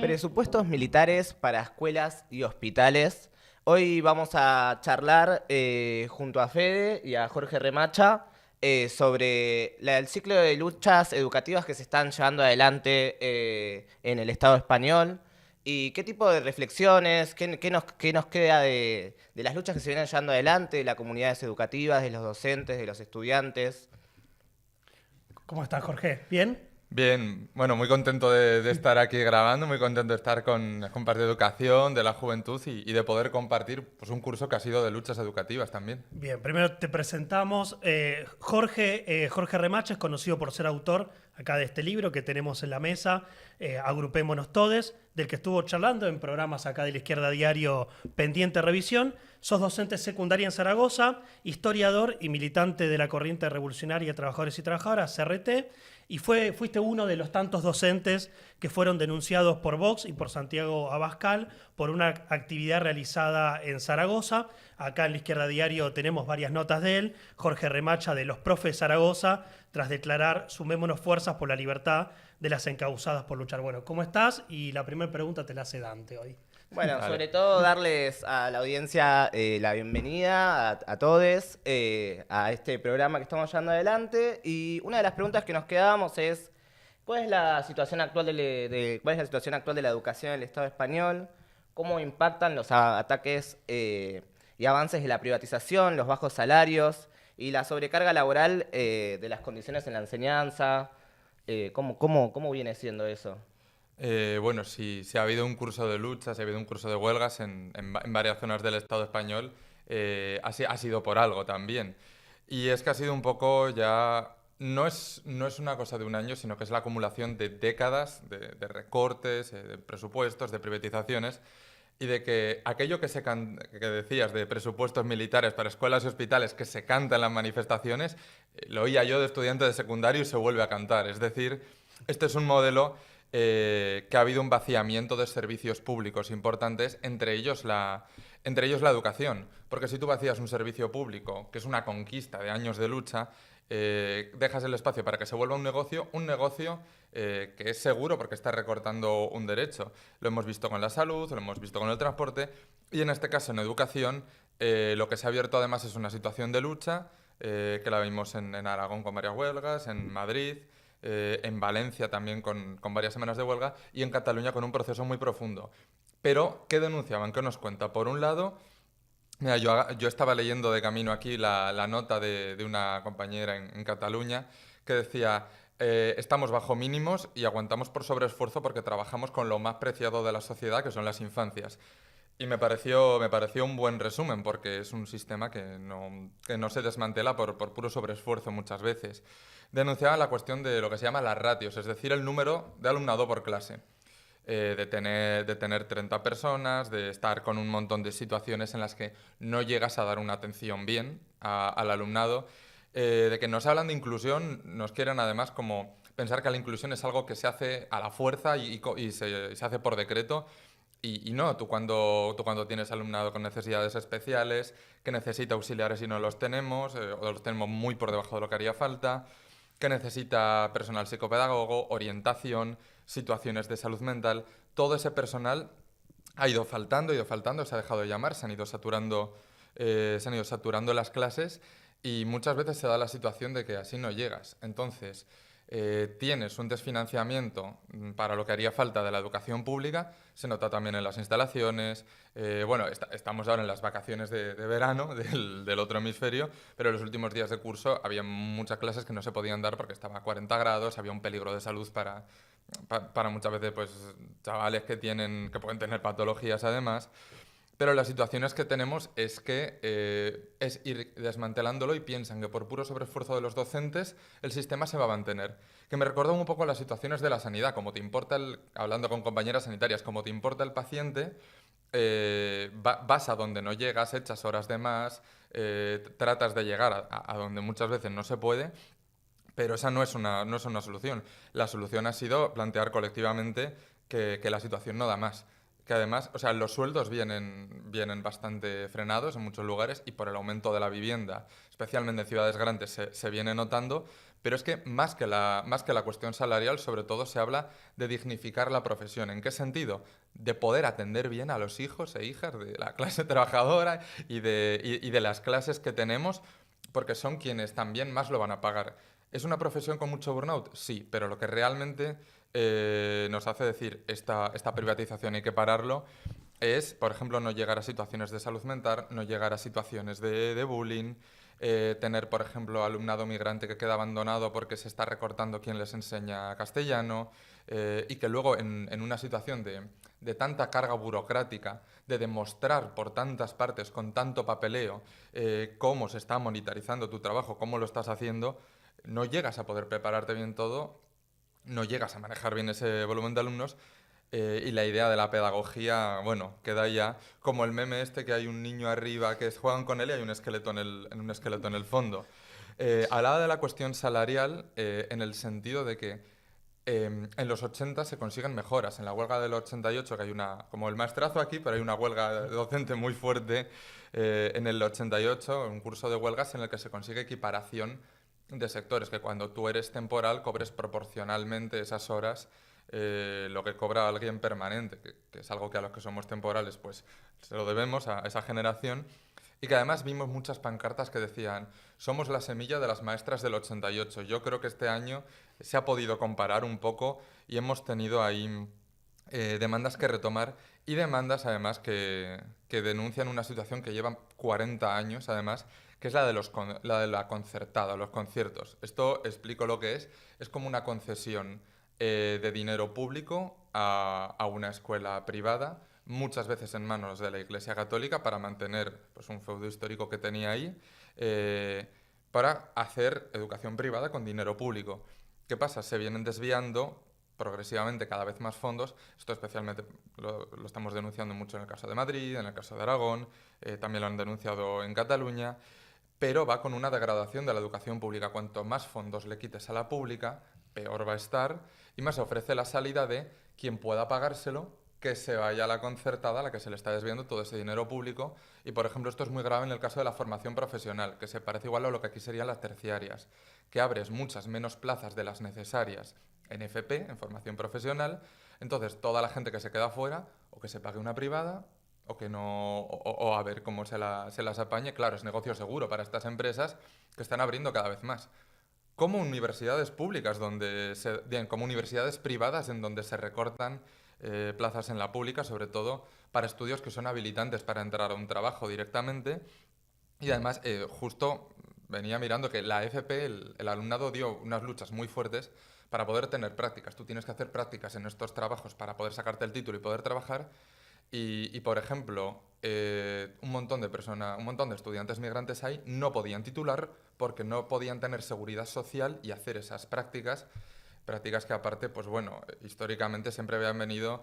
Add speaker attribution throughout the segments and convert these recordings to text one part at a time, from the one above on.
Speaker 1: Presupuestos militares para escuelas y hospitales. Hoy vamos a charlar junto a Fede y a Jorge Remacha sobre el ciclo de luchas educativas que se están llevando adelante en el Estado español y qué tipo de reflexiones, qué nos queda de las luchas que se vienen llevando adelante, de las comunidades educativas, de los docentes, de los estudiantes.
Speaker 2: ¿Cómo estás, Jorge? ¿Bien?
Speaker 3: Bien, bueno, muy contento de estar aquí grabando, muy contento de estar con parte de educación, de la juventud y de poder compartir pues, un curso que ha sido de luchas educativas también.
Speaker 2: Bien, primero te presentamos. Jorge Remacha es conocido por ser autor acá de este libro que tenemos en la mesa, Agrupémonos Todes, del que estuvo charlando en programas acá de la Izquierda Diario pendiente revisión. Sos docente secundaria en Zaragoza, historiador y militante de la Corriente Revolucionaria de Trabajadores y Trabajadoras, CRT, y fuiste uno de los tantos docentes que fueron denunciados por Vox y por Santiago Abascal por una actividad realizada en Zaragoza. Acá en la Izquierda Diario tenemos varias notas de él. Jorge Remacha, de los profes de Zaragoza, tras declarar "Sumémonos fuerzas por la libertad de las encausadas por luchar". Bueno, ¿cómo estás? Y la primera pregunta te la hace Dante hoy.
Speaker 1: Bueno,
Speaker 3: Vale.
Speaker 1: sobre todo darles a la audiencia la bienvenida a todos a este programa que estamos llevando adelante. Y una de las preguntas que nos quedábamos es, ¿cuál es la situación actual cuál es la situación actual de la educación en el Estado español? ¿Cómo impactan los ataques y avances de la privatización, los bajos salarios y la sobrecarga laboral de las condiciones en la enseñanza? ¿Cómo viene siendo eso?
Speaker 3: Bueno, si ha habido un curso de luchas, si ha habido un curso de huelgas en varias zonas del Estado español, ha sido por algo también. Y es que ha sido un poco ya... no es una cosa de un año, sino que es la acumulación de décadas de recortes, de presupuestos, de privatizaciones, y de que aquello que decías de presupuestos militares para escuelas y hospitales que se canta en las manifestaciones, lo oía yo de estudiante de secundario y se vuelve a cantar. Es decir, este es un modelo que ha habido un vaciamiento de servicios públicos importantes, entre ellos la educación. Porque si tú vacías un servicio público, que es una conquista de años de lucha, dejas el espacio para que se vuelva un negocio que es seguro porque está recortando un derecho. Lo hemos visto con la salud, lo hemos visto con el transporte y en este caso en educación lo que se ha abierto además es una situación de lucha que la vimos en Aragón con varias huelgas, en Madrid, en Valencia también con varias semanas de huelga y en Cataluña con un proceso muy profundo. Pero, ¿qué denunciaban? ¿Qué nos cuenta? Por un lado, mira, yo estaba leyendo de camino aquí la nota de una compañera en Cataluña que decía, estamos bajo mínimos y aguantamos por sobreesfuerzo porque trabajamos con lo más preciado de la sociedad, que son las infancias. Y me pareció un buen resumen, porque es un sistema que no se desmantela por puro sobreesfuerzo muchas veces. Denunciaban la cuestión de lo que se llama las ratios, es decir, el número de alumnado por clase. De tener 30 personas, de estar con un montón de situaciones en las que no llegas a dar una atención bien al alumnado, de que nos hablan de inclusión, nos quieren además como pensar que la inclusión es algo que se hace a la fuerza y se hace por decreto. Y no, tú cuando tienes alumnado con necesidades especiales, que necesita auxiliares y no los tenemos, o los tenemos muy por debajo de lo que haría falta, que necesita personal psicopedagogo, orientación, situaciones de salud mental, todo ese personal ha ido faltando, se ha dejado de llamar, se han ido saturando las clases y muchas veces se da la situación de que así no llegas. Entonces, tienes un desfinanciamiento para lo que haría falta de la educación pública, se nota también en las instalaciones, bueno, estamos ahora en las vacaciones de verano del otro hemisferio, pero en los últimos días de curso había muchas clases que no se podían dar porque estaba a 40 grados, había un peligro de salud para muchas veces pues, chavales que pueden tener patologías además. Pero las situaciones que tenemos es que es ir desmantelándolo y piensan que por puro sobreesfuerzo de los docentes el sistema se va a mantener. Que me recuerda un poco a las situaciones de la sanidad, hablando con compañeras sanitarias, como te importa el paciente, vas a donde no llegas, echas horas de más, tratas de llegar a donde muchas veces no se puede, pero esa no es una solución. La solución ha sido plantear colectivamente que la situación no da más. que además, o sea, los sueldos vienen bastante frenados en muchos lugares y por el aumento de la vivienda, especialmente en ciudades grandes, se viene notando, pero es que más que la cuestión salarial, sobre todo se habla de dignificar la profesión. ¿En qué sentido? De poder atender bien a los hijos e hijas de la clase trabajadora y de las clases que tenemos, porque son quienes también más lo van a pagar. ¿Es una profesión con mucho burnout? Sí, pero lo que realmente nos hace decir esta privatización hay que pararlo es, por ejemplo, no llegar a situaciones de salud mental, no llegar a situaciones de bullying, tener, por ejemplo, alumnado migrante que queda abandonado porque se está recortando quien les enseña castellano, y que luego en una situación de tanta carga burocrática, de demostrar por tantas partes, con tanto papeleo, cómo se está monitorizando tu trabajo, cómo lo estás haciendo, no llegas a poder prepararte bien todo, no llegas a manejar bien ese volumen de alumnos, y la idea de la pedagogía, bueno, queda ya como el meme este que hay un niño arriba que juegan con él y hay un esqueleto un esqueleto en el fondo. Hablaba de la cuestión salarial, en el sentido de que en los 80 se consiguen mejoras. En la huelga del 88, que hay una, como el maestrazo aquí, pero hay una huelga docente muy fuerte en el 88, un curso de huelgas en el que se consigue equiparación de sectores, que cuando tú eres temporal cobres proporcionalmente esas horas, lo que cobra alguien permanente, que es algo que a los que somos temporales pues se lo debemos a esa generación, y que además vimos muchas pancartas que decían somos la semilla de las maestras del 88. Yo creo que este año se ha podido comparar un poco y hemos tenido ahí demandas que retomar y demandas además que denuncian una situación que llevan 40 años además, que es la de la concertada, los conciertos. Esto explico lo que es como una concesión de dinero público a una escuela privada, muchas veces en manos de la Iglesia Católica para mantener pues, un feudo histórico que tenía ahí, para hacer educación privada con dinero público. ¿Qué pasa? Se vienen desviando progresivamente cada vez más fondos. Esto especialmente lo estamos denunciando mucho en el caso de Madrid, en el caso de Aragón, también lo han denunciado en Cataluña, pero va con una degradación de la educación pública. Cuanto más fondos le quites a la pública, peor va a estar y más ofrece la salida de quien pueda pagárselo, que se vaya a la concertada, a la que se le está desviando todo ese dinero público. Y, por ejemplo, esto es muy grave en el caso de la formación profesional, que se parece igual a lo que aquí serían las terciarias, que abres muchas menos plazas de las necesarias en FP, en formación profesional. Entonces, toda la gente que se queda fuera, o que se pague una privada, o que no, o a ver cómo se las apañe. Claro, es negocio seguro para estas empresas que están abriendo cada vez más. Como universidades públicas, bien, como universidades privadas en donde se recortan plazas en la pública, sobre todo para estudios que son habilitantes para entrar a un trabajo directamente. Y además, justo venía mirando que la FP, el alumnado dio unas luchas muy fuertes para poder tener prácticas. Tú tienes que hacer prácticas en estos trabajos para poder sacarte el título y poder trabajar. Por ejemplo, un montón de estudiantes migrantes ahí no podían titular porque no podían tener seguridad social y hacer esas prácticas que aparte, pues bueno, históricamente siempre habían venido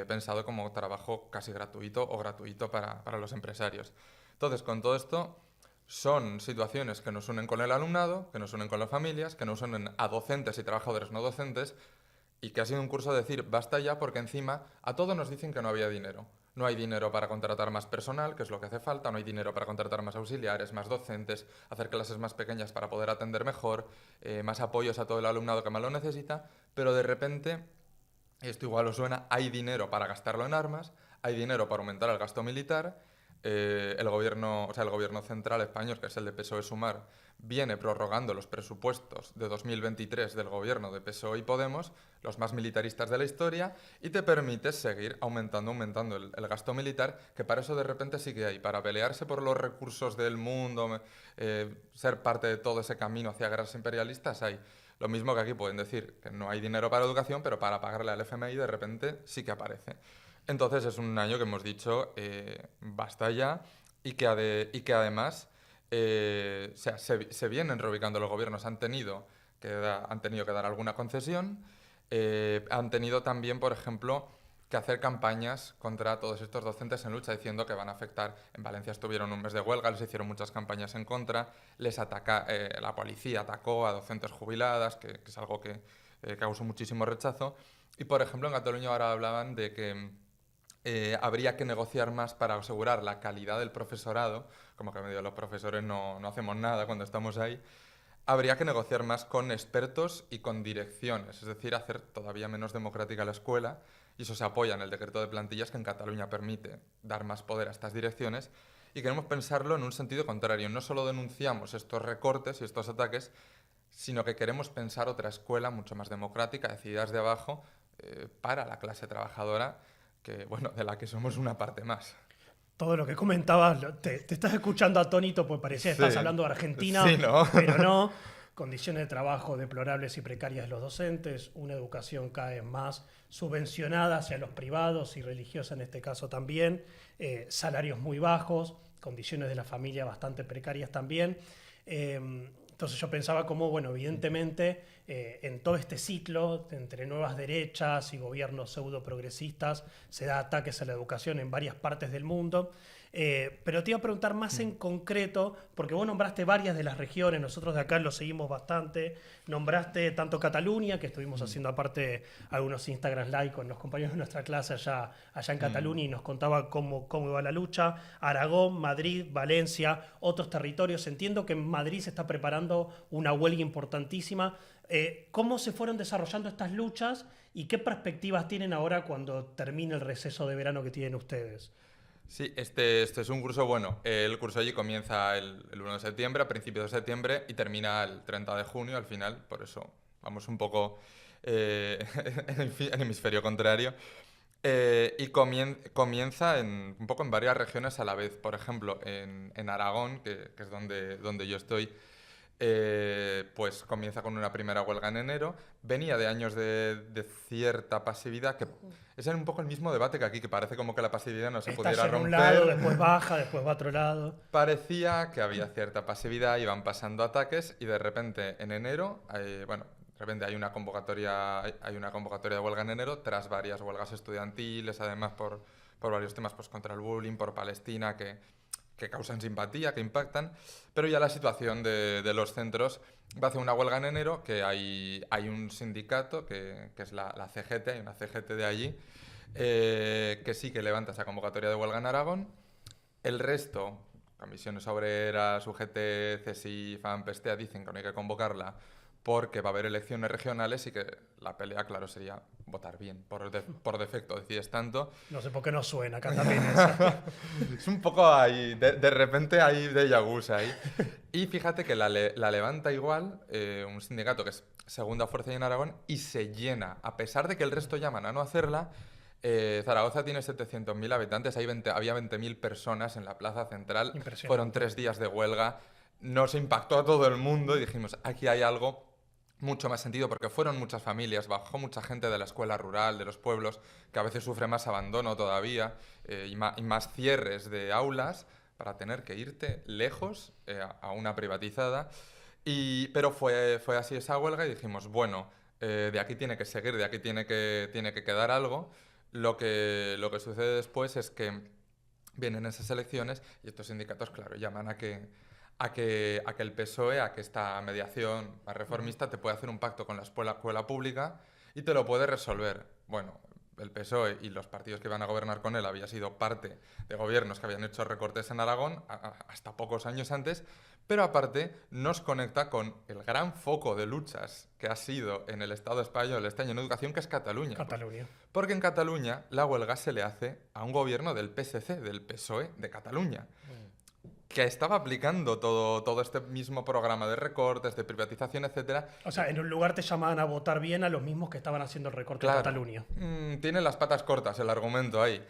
Speaker 3: pensado como trabajo casi gratuito o gratuito para los empresarios. Entonces, con todo esto, son situaciones que nos unen con el alumnado, que nos unen con las familias, que nos unen a docentes y trabajadores no docentes, y que ha sido un curso de decir, basta ya, porque encima a todos nos dicen que no había dinero. No hay dinero para contratar más personal, que es lo que hace falta, no hay dinero para contratar más auxiliares, más docentes, hacer clases más pequeñas para poder atender mejor, más apoyos a todo el alumnado que más lo necesita, pero de repente, esto igual os suena, hay dinero para gastarlo en armas, hay dinero para aumentar el gasto militar, el gobierno central español, que es el de PSOE-Sumar, viene prorrogando los presupuestos de 2023 del gobierno de PSOE y Podemos, los más militaristas de la historia, y te permite seguir aumentando el gasto militar, que para eso de repente sí que hay, para pelearse por los recursos del mundo, ser parte de todo ese camino hacia guerras imperialistas, hay. Lo mismo que aquí pueden decir que no hay dinero para educación, pero para pagarle al FMI de repente sí que aparece. Entonces es un año que hemos dicho basta ya y que además se vienen reubicando los gobiernos. Han tenido que dar alguna concesión, han tenido también, por ejemplo, que hacer campañas contra todos estos docentes en lucha, diciendo que van a afectar. En Valencia estuvieron un mes de huelga, les hicieron muchas campañas en contra, la policía atacó a docentes jubiladas, que es algo que causó muchísimo rechazo. Y, por ejemplo, en Cataluña ahora hablaban de que habría que negociar más para asegurar la calidad del profesorado, como que medio los profesores no hacemos nada cuando estamos ahí. Habría que negociar más con expertos y con direcciones, es decir, hacer todavía menos democrática la escuela, y eso se apoya en el decreto de plantillas que en Cataluña permite dar más poder a estas direcciones, y queremos pensarlo en un sentido contrario. No solo denunciamos estos recortes y estos ataques, sino que queremos pensar otra escuela mucho más democrática, decidida desde abajo, para la clase trabajadora, que, bueno, de la que somos una parte más.
Speaker 2: Todo lo que comentabas, te estás escuchando atónito, pues parecía que
Speaker 3: Sí.
Speaker 2: estás hablando de Argentina,
Speaker 3: Sí, ¿no?
Speaker 2: pero no. Condiciones de trabajo deplorables y precarias de los docentes, una educación cada vez más subvencionada hacia los privados y religiosa en este caso también, salarios muy bajos, condiciones de la familia bastante precarias también. Entonces yo pensaba cómo, bueno, evidentemente en todo este ciclo entre nuevas derechas y gobiernos pseudo progresistas se da ataques a la educación en varias partes del mundo. Pero te iba a preguntar más en concreto, porque vos nombraste varias de las regiones, nosotros de acá lo seguimos bastante, nombraste tanto Cataluña, que estuvimos haciendo aparte algunos Instagram Live con los compañeros de nuestra clase allá en Cataluña y nos contaba cómo iba la lucha, Aragón, Madrid, Valencia, otros territorios. Entiendo que en Madrid se está preparando una huelga importantísima. ¿Cómo se fueron desarrollando estas luchas y qué perspectivas tienen ahora cuando termine el receso de verano que tienen ustedes?
Speaker 3: Sí, este es un curso, bueno, el curso allí comienza el 1 de septiembre, a principios de septiembre, y termina el 30 de junio al final, por eso vamos un poco en hemisferio contrario. Y comienza un poco en varias regiones a la vez. Por ejemplo, en Aragón, que es donde yo estoy, pues comienza con una primera huelga en enero. Venía de años de cierta pasividad, que es un poco el mismo debate que aquí, que parece como que la pasividad no se
Speaker 2: Está
Speaker 3: pudiera
Speaker 2: en un
Speaker 3: romper.
Speaker 2: lado, después baja, después va a otro lado.
Speaker 3: Parecía que había cierta pasividad, iban pasando ataques y de repente en enero, bueno, de repente hay una convocatoria de huelga en enero tras varias huelgas estudiantiles, además por varios temas, pues contra el bullying, por Palestina, que causan simpatía, que impactan, pero ya la situación de los centros va a hacer una huelga en enero, que hay un sindicato, que es la CGT, hay una CGT de allí, que sí que levanta esa convocatoria de huelga en Aragón. El resto, comisiones obreras, UGT, CSI, FAM, PSTEA, dicen que no hay que convocarla porque va a haber elecciones regionales y que la pelea, claro, sería votar bien. Por defecto decides tanto.
Speaker 2: No sé por qué no suena acá también eso.
Speaker 3: Es un poco ahí, de repente hay déjà vus ahí. Y fíjate que la levanta igual, un sindicato que es segunda fuerza ahí en Aragón, y se llena. A pesar de que el resto llaman a no hacerla, Zaragoza tiene 700.000 habitantes, había 20.000 personas en la plaza central.
Speaker 2: Impresionante.
Speaker 3: Fueron 3 días de huelga. Nos impactó a todo el mundo y dijimos, aquí hay algo mucho más sentido, porque fueron muchas familias, bajó mucha gente de la escuela rural, de los pueblos, que a veces sufre más abandono todavía, y más cierres de aulas para tener que irte lejos a una privatizada. Pero fue así esa huelga y dijimos, bueno, de aquí tiene que seguir, de aquí tiene que quedar algo. Lo que sucede después es que vienen esas elecciones y estos sindicatos, claro, llaman a que el PSOE, a que esta mediación más reformista te puede hacer un pacto con la escuela pública y te lo puede resolver. Bueno, el PSOE y los partidos que iban a gobernar con él había sido parte de gobiernos que habían hecho recortes en Aragón hasta pocos años antes, pero aparte nos conecta con el gran foco de luchas que ha sido en el Estado español este año en educación, que es Cataluña.
Speaker 2: Cataluña.
Speaker 3: Porque en Cataluña la huelga se le hace a un gobierno del PSC, del PSOE de Cataluña, que estaba aplicando todo este mismo programa de recortes, de privatización, etcétera.
Speaker 2: O sea, en un lugar te llamaban a votar bien a los mismos que estaban haciendo el recorte en Cataluña.
Speaker 3: Tiene las patas cortas el argumento ahí.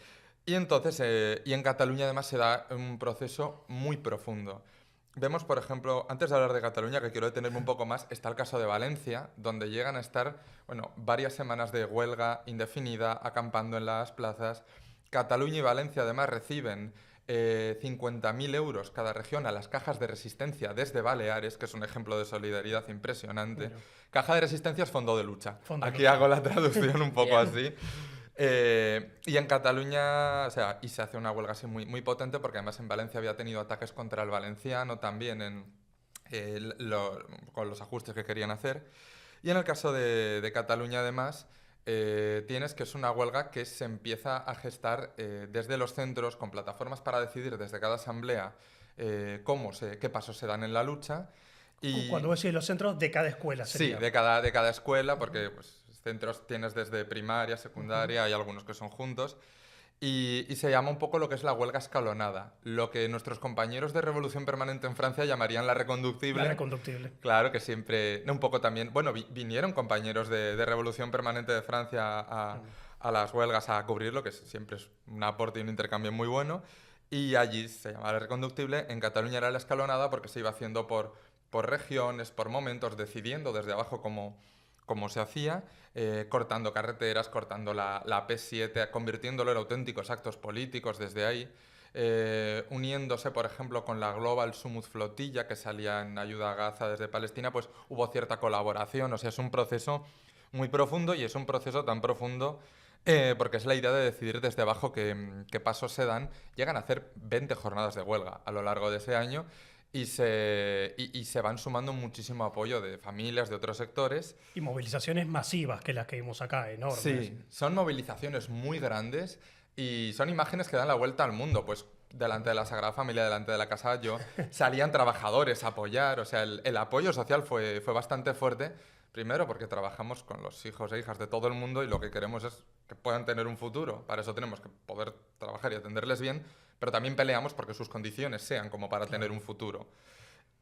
Speaker 3: Y entonces, y en Cataluña además se da un proceso muy profundo. Vemos, por ejemplo, antes de hablar de Cataluña, que quiero detenerme un poco más, está el caso de Valencia, donde llegan a estar, bueno, varias semanas de huelga indefinida, acampando en las plazas. Cataluña y Valencia además reciben 50.000 euros cada región a las cajas de resistencia desde Baleares, que es un ejemplo de solidaridad impresionante.
Speaker 2: Bueno.
Speaker 3: Caja de resistencia es fondo de lucha.
Speaker 2: Fondo de
Speaker 3: Aquí
Speaker 2: lucha.
Speaker 3: hago la traducción un poco
Speaker 1: Bien.
Speaker 3: así. Y en Cataluña, o sea, y se hace una huelga así muy, muy potente, porque además en Valencia había tenido ataques contra el valenciano también con los ajustes que querían hacer. Y en el caso de Cataluña, además, tienes que es una huelga que se empieza a gestar desde los centros, con plataformas para decidir desde cada asamblea qué pasos se dan en la lucha. Y,
Speaker 2: Cuando vos decís los centros de cada escuela
Speaker 3: sí,
Speaker 2: sería.
Speaker 3: de cada escuela, porque pues, centros tienes desde primaria, secundaria, hay algunos que son juntos. Y se llama un poco lo que es la huelga escalonada, lo que nuestros compañeros de Revolución Permanente en Francia llamarían la reconductible.
Speaker 2: La reconductible.
Speaker 3: Claro, que siempre, un poco también, bueno, vinieron compañeros de Revolución Permanente de Francia a las huelgas a cubrirlo, que siempre es un aporte y un intercambio muy bueno, y allí se llamaba la reconductible, en Cataluña era la escalonada porque se iba haciendo por regiones, por momentos, decidiendo desde abajo cómo se hacía, cortando carreteras, cortando la P7, convirtiéndolo en auténticos actos políticos desde ahí, uniéndose, por ejemplo, con la Global Sumud Flotilla, que salía en ayuda a Gaza desde Palestina, pues hubo cierta colaboración, o sea, es un proceso muy profundo y es un proceso tan profundo porque es la idea de decidir desde abajo qué pasos se dan. Llegan a hacer 20 jornadas de huelga a lo largo de ese año y se van sumando muchísimo apoyo de familias, de otros sectores.
Speaker 2: Y movilizaciones masivas, que las que vimos acá, enormes.
Speaker 3: Sí, son movilizaciones muy grandes y son imágenes que dan la vuelta al mundo. Pues delante de la Sagrada Familia, delante de la Casa Yo, salían trabajadores a apoyar. O sea, el apoyo social fue bastante fuerte. Primero porque trabajamos con los hijos e hijas de todo el mundo y lo que queremos es que puedan tener un futuro. Para eso tenemos que poder trabajar y atenderles bien, pero también peleamos porque sus condiciones sean como para tener un futuro.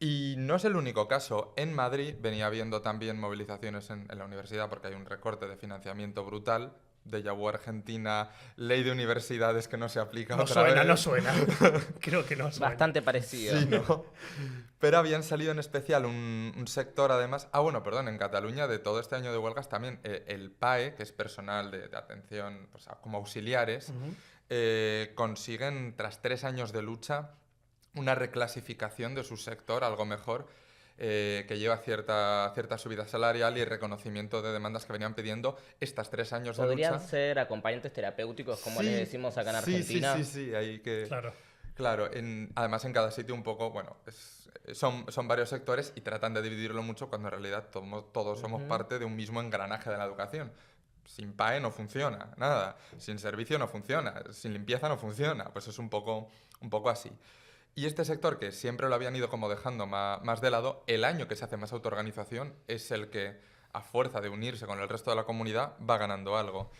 Speaker 3: Y no es el único caso. En Madrid venía habiendo también movilizaciones en la universidad porque hay un recorte de financiamiento brutal. Déjà vu Argentina, ley de universidades que no se aplica
Speaker 2: No
Speaker 3: otra
Speaker 2: suena,
Speaker 3: vez.
Speaker 2: no suena. Creo que no suena.
Speaker 1: Bastante parecido.
Speaker 3: Sí, ¿no? Pero habían salido en especial un sector, además... Ah, bueno, perdón, en Cataluña, de todo este año de huelgas, también el PAE, que es personal de atención, pues, como auxiliares, consiguen, tras 3 años de lucha, una reclasificación de su sector, algo mejor, que lleva cierta subida salarial y reconocimiento de demandas que venían pidiendo estas 3 años de
Speaker 1: Podrían
Speaker 3: lucha.
Speaker 1: ser acompañantes terapéuticos, como
Speaker 3: Sí,
Speaker 1: les decimos acá en
Speaker 3: sí,
Speaker 1: Argentina.
Speaker 3: Sí, ahí que...
Speaker 2: Claro.
Speaker 3: Claro, además en cada sitio un poco, bueno, son varios sectores y tratan de dividirlo mucho cuando en realidad todos somos parte de un mismo engranaje de la educación. Sin PAE no funciona, nada. Sin servicio no funciona, sin limpieza no funciona. Pues es un poco así. Y este sector, que siempre lo habían ido como dejando más de lado, el año que se hace más autoorganización es el que, a fuerza de unirse con el resto de la comunidad, va ganando algo.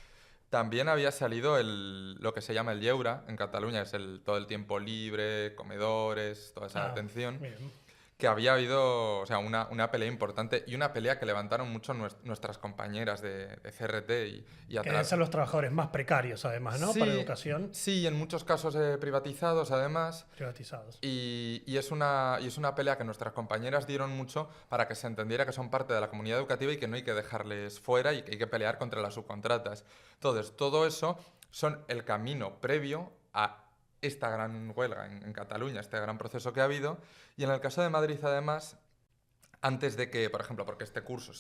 Speaker 3: También había salido lo que se llama el Lleura en Cataluña, es todo el tiempo libre, comedores, toda esa atención,
Speaker 2: Bien.
Speaker 3: que había habido, o sea, una pelea importante y una pelea que levantaron mucho nuestras compañeras de CRT y
Speaker 2: Que deben ser los trabajadores más precarios, además, ¿no?
Speaker 3: Sí,
Speaker 2: Para educación.
Speaker 3: Sí, en muchos casos privatizados, además.
Speaker 2: Privatizados.
Speaker 3: Y es una pelea que nuestras compañeras dieron mucho para que se entendiera que son parte de la comunidad educativa y que no hay que dejarles fuera y que hay que pelear contra las subcontratas. Entonces, todo eso son el camino previo a esta gran huelga en Cataluña, este gran proceso que ha habido. Y en el caso de Madrid, además, antes de que, por ejemplo, porque este curso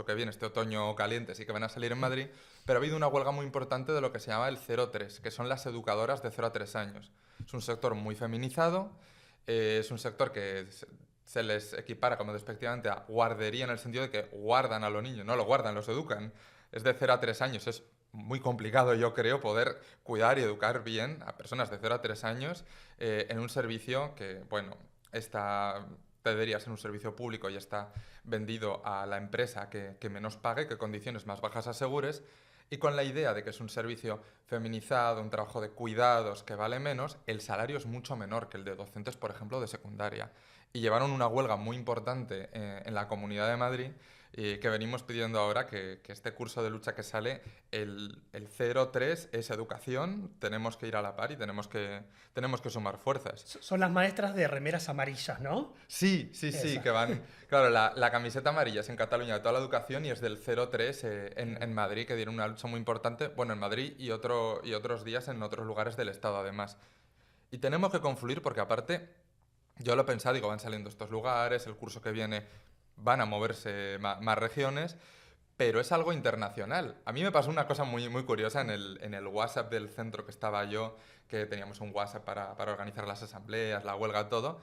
Speaker 3: que viene, este otoño caliente, sí que van a salir en Madrid, pero ha habido una huelga muy importante de lo que se llama el 0-3, que son las educadoras de 0 a 3 años. Es un sector muy feminizado, es un sector que se les equipara como despectivamente a guardería en el sentido de que guardan a los niños, no lo guardan, los educan. Es de 0 a 3 años, es muy complicado, yo creo, poder cuidar y educar bien a personas de 0 a 3 años en un servicio que, bueno, debería ser un servicio público y está vendido a la empresa que menos pague, que condiciones más bajas asegures, y con la idea de que es un servicio feminizado, un trabajo de cuidados que vale menos, el salario es mucho menor que el de docentes, por ejemplo, de secundaria. Y llevaron una huelga muy importante en la Comunidad de Madrid que venimos pidiendo ahora que este curso de lucha que sale, el 0-3 es educación, tenemos que ir a la par y tenemos que sumar fuerzas.
Speaker 2: Son las maestras de remeras amarillas, ¿no?
Speaker 3: Sí, que van... Claro, la camiseta amarilla es en Cataluña de toda la educación y es del 0-3 en Madrid, que dieron una lucha muy importante, bueno, en Madrid y otros días en otros lugares del Estado, además. Y tenemos que confluir porque, aparte, yo lo he pensado, digo, van saliendo estos lugares, el curso que viene van a moverse más regiones, pero es algo internacional. A mí me pasó una cosa muy, muy curiosa en el WhatsApp del centro que estaba yo, que teníamos un WhatsApp para organizar las asambleas, la huelga, todo,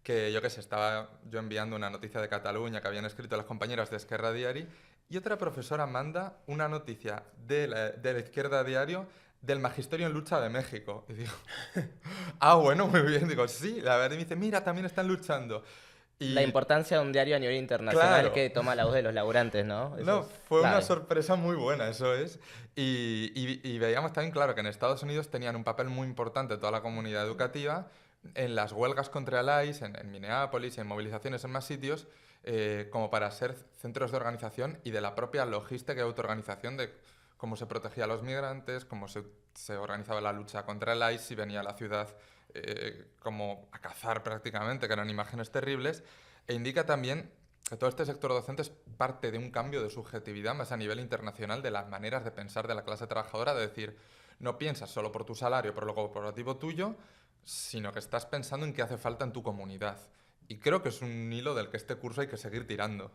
Speaker 3: que yo qué sé, estaba yo enviando una noticia de Cataluña que habían escrito las compañeras de Esquerra Diari y otra profesora manda una noticia de la Izquierda Diario del Magisterio en Lucha de México. Y digo, ah, bueno, muy bien. Digo, sí, la verdad. Y me dice, mira, también están luchando.
Speaker 1: La
Speaker 3: Y
Speaker 1: importancia de un diario a nivel internacional
Speaker 3: claro,
Speaker 1: que toma la voz de los laburantes, ¿no? Eso
Speaker 3: no,
Speaker 1: es
Speaker 3: fue una
Speaker 1: clave.
Speaker 3: sorpresa muy buena, eso es. Y veíamos también, claro, que en Estados Unidos tenían un papel muy importante toda la comunidad educativa en las huelgas contra el ICE, en Minneapolis, en movilizaciones en más sitios, como para ser centros de organización y de la propia logística y autoorganización de cómo se protegía a los migrantes, cómo se organizaba la lucha contra el ICE, si venía a la ciudad como a cazar prácticamente, que eran imágenes terribles, e indica también que todo este sector docente es parte de un cambio de subjetividad más a nivel internacional de las maneras de pensar de la clase trabajadora, de decir, no piensas solo por tu salario, por lo corporativo tuyo, sino que estás pensando en qué hace falta en tu comunidad. Y creo que es un hilo del que este curso hay que seguir tirando.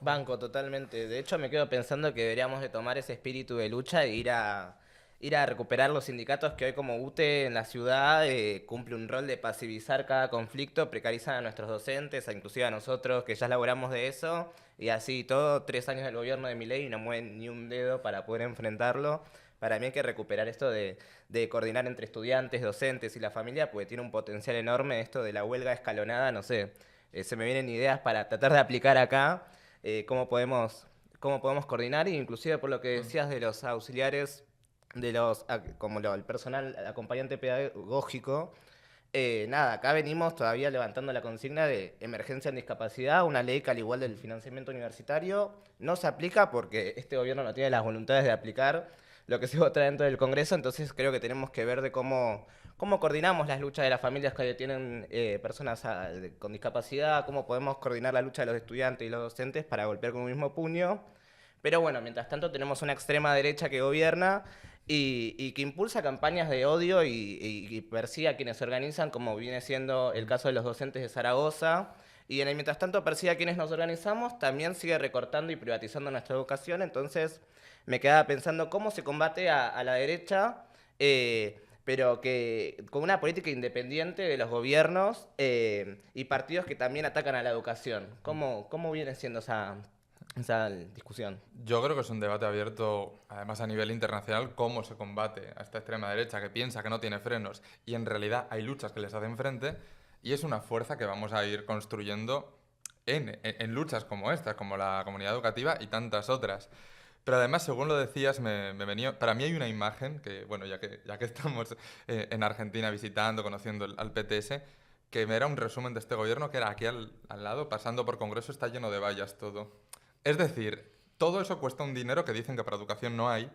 Speaker 1: Banco, totalmente. De hecho, me quedo pensando que deberíamos de tomar ese espíritu de lucha e ir a recuperar los sindicatos que hoy como UTE en la ciudad cumple un rol de pasivizar cada conflicto, precarizan a nuestros docentes, inclusive a nosotros que ya laboramos de eso, y así todo, 3 años del gobierno de Milei y no mueven ni un dedo para poder enfrentarlo. Para mí hay que recuperar esto de coordinar entre estudiantes, docentes y la familia, porque tiene un potencial enorme esto de la huelga escalonada, no sé, se me vienen ideas para tratar de aplicar acá cómo podemos coordinar, e inclusive por lo que decías de los auxiliares, el personal acompañante pedagógico. Nada, acá venimos todavía levantando la consigna de emergencia en discapacidad, una ley que al igual del financiamiento universitario no se aplica porque este gobierno no tiene las voluntades de aplicar lo que se vota dentro del Congreso, entonces creo que tenemos que ver de cómo coordinamos las luchas de las familias que tienen personas con discapacidad, cómo podemos coordinar la lucha de los estudiantes y los docentes para golpear con un mismo puño. Pero bueno, mientras tanto tenemos una extrema derecha que gobierna y que impulsa campañas de odio y persigue a quienes se organizan, como viene siendo el caso de los docentes de Zaragoza. Y en el mientras tanto persigue a quienes nos organizamos, también sigue recortando y privatizando nuestra educación. Entonces me quedaba pensando cómo se combate a la derecha, pero que con una política independiente de los gobiernos y partidos que también atacan a la educación. ¿Cómo viene siendo esa discusión?
Speaker 3: Yo creo que es un debate abierto, además a nivel internacional, cómo se combate a esta extrema derecha que piensa que no tiene frenos y en realidad hay luchas que les hacen frente y es una fuerza que vamos a ir construyendo en luchas como esta, como la comunidad educativa y tantas otras. Pero además, según lo decías, me venía, para mí hay una imagen que, bueno, ya que estamos en Argentina visitando, conociendo al PTS, que me era un resumen de este gobierno, que era aquí al lado, pasando por Congreso, está lleno de vallas todo. Es decir, todo eso cuesta un dinero que dicen que para educación no hay.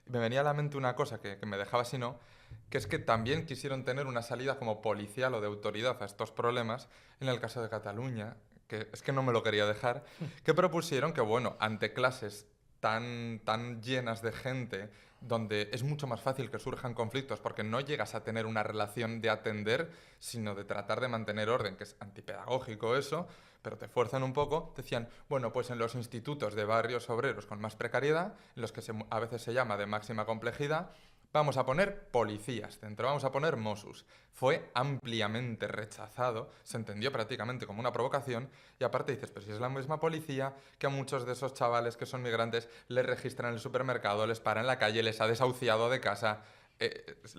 Speaker 3: Me venía a la mente una cosa que me dejaba así, ¿no? Que es que también quisieron tener una salida como policial o de autoridad a estos problemas, en el caso de Cataluña, que es que no me lo quería dejar, que propusieron que, bueno, ante clases tan llenas de gente, donde es mucho más fácil que surjan conflictos porque no llegas a tener una relación de atender, sino de tratar de mantener orden, que es antipedagógico eso, pero te fuerzan un poco, decían, bueno, pues en los institutos de barrios obreros con más precariedad, en los que a veces se llama de máxima complejidad, vamos a poner policías dentro, vamos a poner Mossos. Fue ampliamente rechazado, se entendió prácticamente como una provocación y aparte dices, pero si es la misma policía que a muchos de esos chavales que son migrantes les registran en el supermercado, les para en la calle, les ha desahuciado de casa.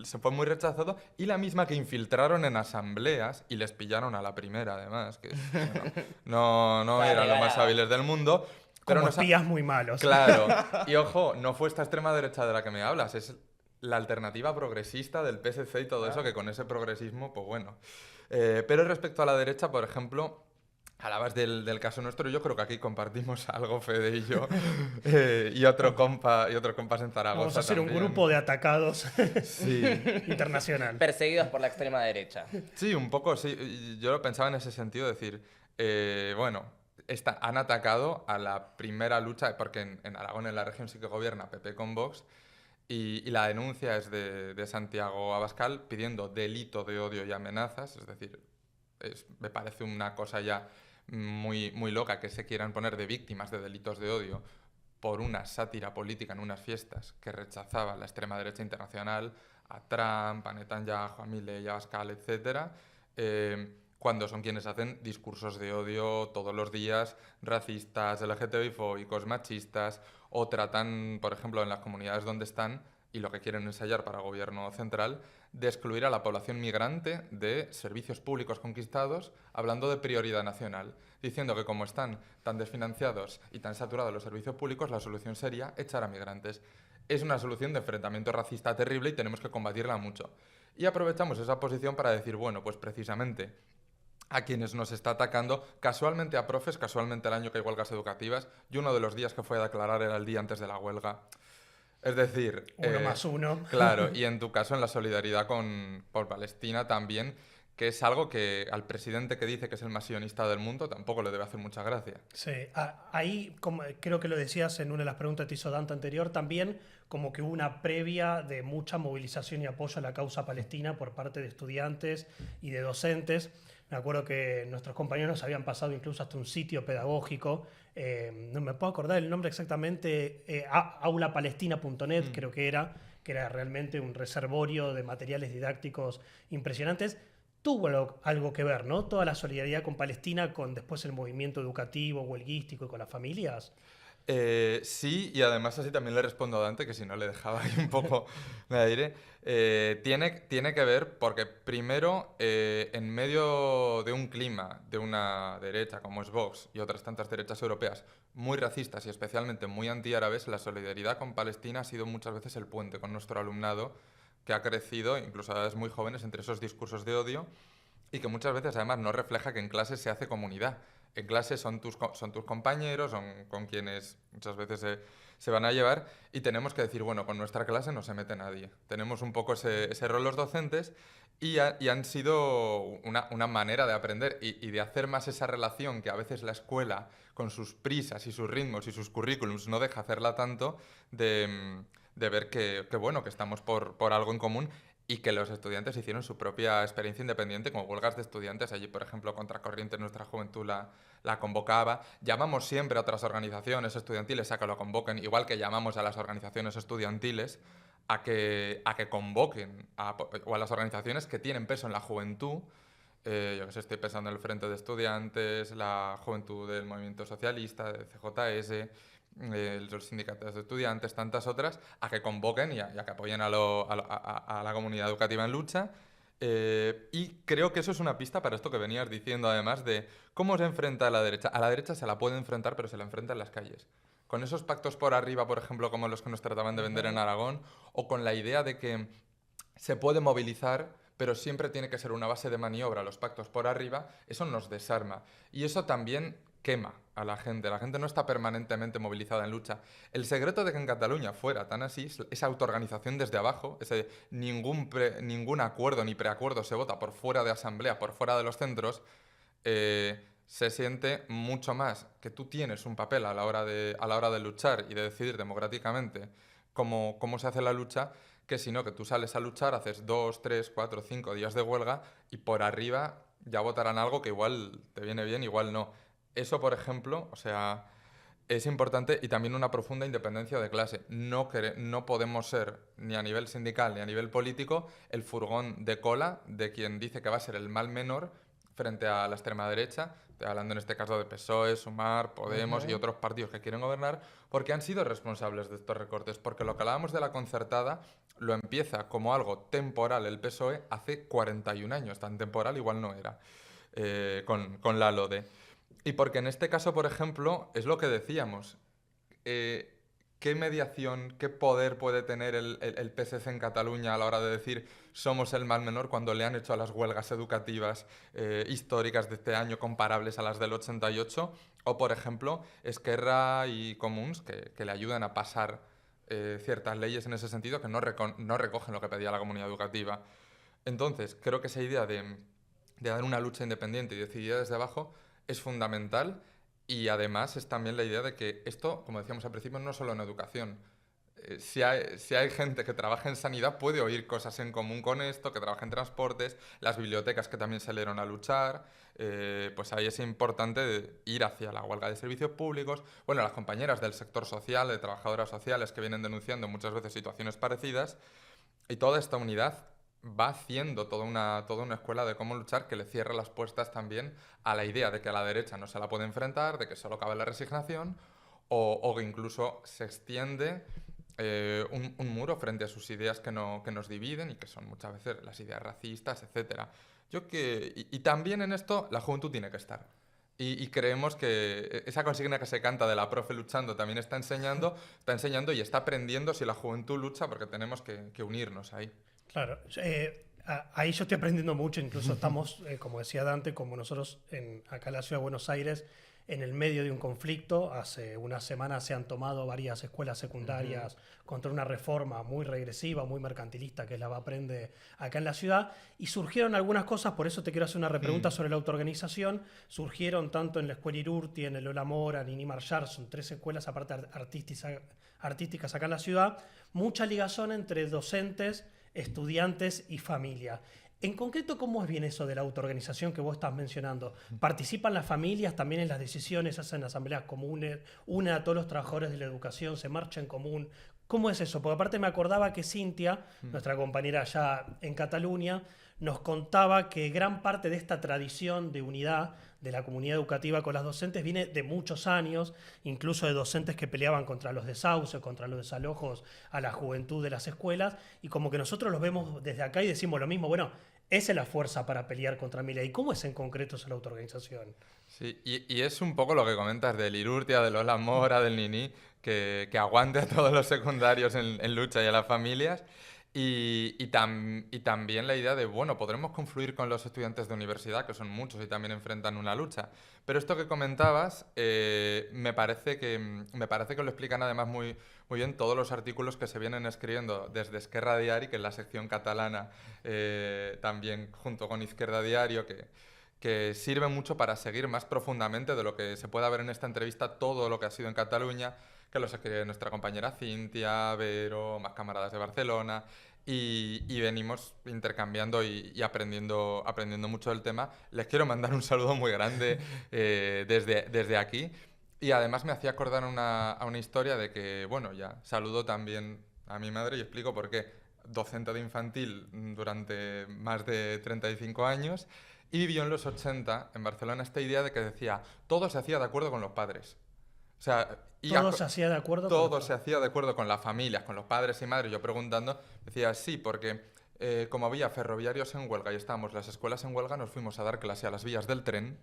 Speaker 3: Se fue muy rechazado y la misma que infiltraron en asambleas y les pillaron a la primera además, que bueno, no
Speaker 1: Está
Speaker 3: eran los más
Speaker 1: regalado.
Speaker 3: hábiles del mundo. Pero
Speaker 2: Como
Speaker 3: nos ha-
Speaker 2: espías muy malos.
Speaker 3: Claro, y ojo, no fue esta extrema derecha de la que me hablas, es la alternativa progresista del PSC y todo eso, que con ese progresismo, pues bueno. Pero respecto a la derecha, por ejemplo, hablabas del caso nuestro, yo creo que aquí compartimos algo, Fede y yo, y otro compas en Zaragoza
Speaker 2: Vamos a hacer un
Speaker 3: también.
Speaker 2: grupo de atacados
Speaker 3: Sí,
Speaker 2: internacional.
Speaker 1: Perseguidos por la extrema derecha.
Speaker 3: sí, un poco, sí. Y yo lo pensaba en ese sentido, decir, bueno, han atacado a la primera lucha, porque en Aragón, en la región, sí que gobierna PP con Vox, y la denuncia es de Santiago Abascal pidiendo delito de odio y amenazas, es decir, me parece una cosa ya muy loca que se quieran poner de víctimas de delitos de odio por una sátira política en unas fiestas que rechazaba la extrema derecha internacional, a Trump, a Netanyahu, a Milei, a Abascal, etc., cuando son quienes hacen discursos de odio todos los días, racistas, LGTBI-fóbicos, machistas, o tratan, por ejemplo, en las comunidades donde están, y lo que quieren ensayar para el gobierno central, de excluir a la población migrante de servicios públicos conquistados, hablando de prioridad nacional, diciendo que como están tan desfinanciados y tan saturados los servicios públicos, la solución sería echar a migrantes. Es una solución de enfrentamiento racista terrible y tenemos que combatirla mucho. Y aprovechamos esa posición para decir, bueno, pues precisamente a quienes nos está atacando, casualmente a profes, casualmente el año que hay huelgas educativas, y uno de los días que fue a declarar era el día antes de la huelga. Es decir,
Speaker 2: Uno más uno.
Speaker 3: claro, y en tu caso en la solidaridad por Palestina también, que es algo que al presidente que dice que es el más sionista del mundo tampoco le debe hacer mucha gracia.
Speaker 2: Sí, ahí como, creo que lo decías en una de las preguntas que te hizo Dante anterior, también como que hubo una previa de mucha movilización y apoyo a la causa palestina por parte de estudiantes y de docentes. Me acuerdo que nuestros compañeros nos habían pasado incluso hasta un sitio pedagógico, no me puedo acordar el nombre exactamente, aulapalestina.net creo que era realmente un reservorio de materiales didácticos impresionantes. Tuvo algo que ver, ¿no? Toda la solidaridad con Palestina, con después el movimiento educativo, huelguístico y con las familias.
Speaker 3: Sí, y además así también le respondo a Dante, que si no le dejaba ahí un poco de aire. Tiene que ver porque primero, en medio de un clima de una derecha como es Vox y otras tantas derechas europeas muy racistas y especialmente muy antiárabes, la solidaridad con Palestina ha sido muchas veces el puente con nuestro alumnado, que ha crecido, incluso a edades muy jóvenes, entre esos discursos de odio y que muchas veces además no refleja que en clase se hace comunidad. En clase son tus compañeros, son con quienes muchas veces se van a llevar y tenemos que decir, bueno, con nuestra clase no se mete nadie. Tenemos un poco ese rol los docentes y han sido una manera de aprender y de hacer más esa relación que a veces la escuela, con sus prisas y sus ritmos y sus currículums, no deja hacerla tanto, de ver bueno, que estamos por algo en común y que los estudiantes hicieron su propia experiencia independiente, como huelgas de estudiantes. Allí, por ejemplo, Contracorriente, nuestra juventud la convocaba. Llamamos siempre a otras organizaciones estudiantiles a que lo convoquen, igual que llamamos a las organizaciones estudiantiles a que convoquen, o a las organizaciones que tienen peso en la juventud. Yo que sé, estoy pensando en el Frente de Estudiantes, la Juventud del Movimiento Socialista, de CJS, los sindicatos de estudiantes, tantas otras, a que convoquen y a que apoyen a la comunidad educativa en lucha. Y creo que eso es una pista para esto que venías diciendo, además, de cómo se enfrenta a la derecha. A la derecha se la puede enfrentar, pero se la enfrenta en las calles. Con esos pactos por arriba, por ejemplo, como los que nos trataban de vender en Aragón, o con la idea de que se puede movilizar, pero siempre tiene que ser una base de maniobra, los pactos por arriba, eso nos desarma. Y eso también quema a la gente. La gente no está permanentemente movilizada en lucha. El secreto de que en Cataluña fuera tan así, esa autoorganización desde abajo, ese ningún acuerdo ni preacuerdo se vota por fuera de asamblea, por fuera de los centros, se siente mucho más que tú tienes un papel a la hora de luchar y de decidir democráticamente cómo se hace la lucha, que si no, que tú sales a luchar, haces 2, 3, 4, 5 días de huelga y por arriba ya votarán algo que igual te viene bien, igual no. Eso, por ejemplo, o sea, es importante y también una profunda independencia de clase. No podemos ser, ni a nivel sindical ni a nivel político, el furgón de cola de quien dice que va a ser el mal menor frente a la extrema derecha, estoy hablando en este caso de PSOE, Sumar, Podemos y otros partidos que quieren gobernar, porque han sido responsables de estos recortes, porque lo que hablábamos de la concertada lo empieza como algo temporal el PSOE hace 41 años, tan temporal igual no era, con la LODE. Y porque en este caso, por ejemplo, es lo que decíamos, ¿qué mediación, qué poder puede tener el PSC en Cataluña a la hora de decir somos el mal menor cuando le han hecho a las huelgas educativas históricas de este año comparables a las del 88? O, por ejemplo, Esquerra y Comuns, que le ayudan a pasar ciertas leyes en ese sentido que no recogen lo que pedía la comunidad educativa. Entonces, creo que esa idea de dar una lucha independiente y decidida desde abajo es fundamental. Y además es también la idea de que esto, como decíamos al principio, no es solo en educación. Si hay gente que trabaja en sanidad, puede oír cosas en común con esto, que trabaja en transportes, las bibliotecas que también salieron a luchar, pues ahí es importante ir hacia la huelga de servicios públicos. Bueno, las compañeras del sector social, de trabajadoras sociales que vienen denunciando muchas veces situaciones parecidas, y toda esta unidad va haciendo toda una escuela de cómo luchar que le cierra las puertas también a la idea de que a la derecha no se la puede enfrentar, de que solo cabe la resignación, o que incluso se extiende un muro frente a sus ideas que nos dividen y que son muchas veces las ideas racistas, etcétera. Y también en esto la juventud tiene que estar. Y creemos que esa consigna que se canta de la profe luchando también está enseñando y está aprendiendo si la juventud lucha, porque tenemos que unirnos ahí.
Speaker 2: Claro, ahí yo estoy aprendiendo mucho, incluso estamos, como decía Dante, como nosotros acá en la ciudad de Buenos Aires, en el medio de un conflicto. Hace unas semanas se han tomado varias escuelas secundarias contra una reforma muy regresiva, muy mercantilista, que es la Vaprende acá en la ciudad, y surgieron algunas cosas. Por eso te quiero hacer una repregunta sobre la autoorganización. Surgieron tanto en la Escuela Irurti, en el Lola Mora, en Nini Marshall, son 3 escuelas aparte artísticas acá en la ciudad, mucha ligazón entre docentes, estudiantes y familia. En concreto, ¿cómo es bien eso de la autoorganización que vos estás mencionando? ¿Participan las familias también en las decisiones, hacen asambleas comunes, unen a todos los trabajadores de la educación, se marcha en común? ¿Cómo es eso? Porque aparte me acordaba que Cintia, nuestra compañera allá en Cataluña, nos contaba que gran parte de esta tradición de unidad de la comunidad educativa con las docentes viene de muchos años, incluso de docentes que peleaban contra los desahucios, contra los desalojos a la juventud de las escuelas, y como que nosotros los vemos desde acá y decimos lo mismo, bueno, esa es la fuerza para pelear contra Milei. ¿Cómo es en concreto esa autoorganización?
Speaker 3: Sí, y es un poco lo que comentas del Irurtia, del Lola Mora, del Nini, que aguante a todos los secundarios en lucha y a las familias. Y también la idea de, bueno, podremos confluir con los estudiantes de universidad, que son muchos y también enfrentan una lucha. Pero esto que comentabas, me parece que lo explican además muy bien todos los artículos que se vienen escribiendo desde Esquerra Diari, que es la sección catalana, también junto con Izquierda Diario, que sirve mucho para seguir más profundamente de lo que se pueda ver en esta entrevista, todo lo que ha sido en Cataluña, que lo escribe nuestra compañera Cintia, Vero, más camaradas de Barcelona, y venimos intercambiando y aprendiendo mucho del tema. Les quiero mandar un saludo muy grande desde aquí, y además me hacía acordar a una historia de que, bueno, ya saludo también a mi madre y explico por qué. Docente de infantil durante más de 35 años, y vivió en los 80 en Barcelona esta idea de que decía, todo se hacía de acuerdo con los padres. O sea,
Speaker 2: ¿Todo se hacía de acuerdo?
Speaker 3: Todo se hacía de acuerdo con las familias, con los padres y madres. Yo preguntando, decía, sí, porque como había ferroviarios en huelga y estábamos las escuelas en huelga, nos fuimos a dar clase a las vías del tren,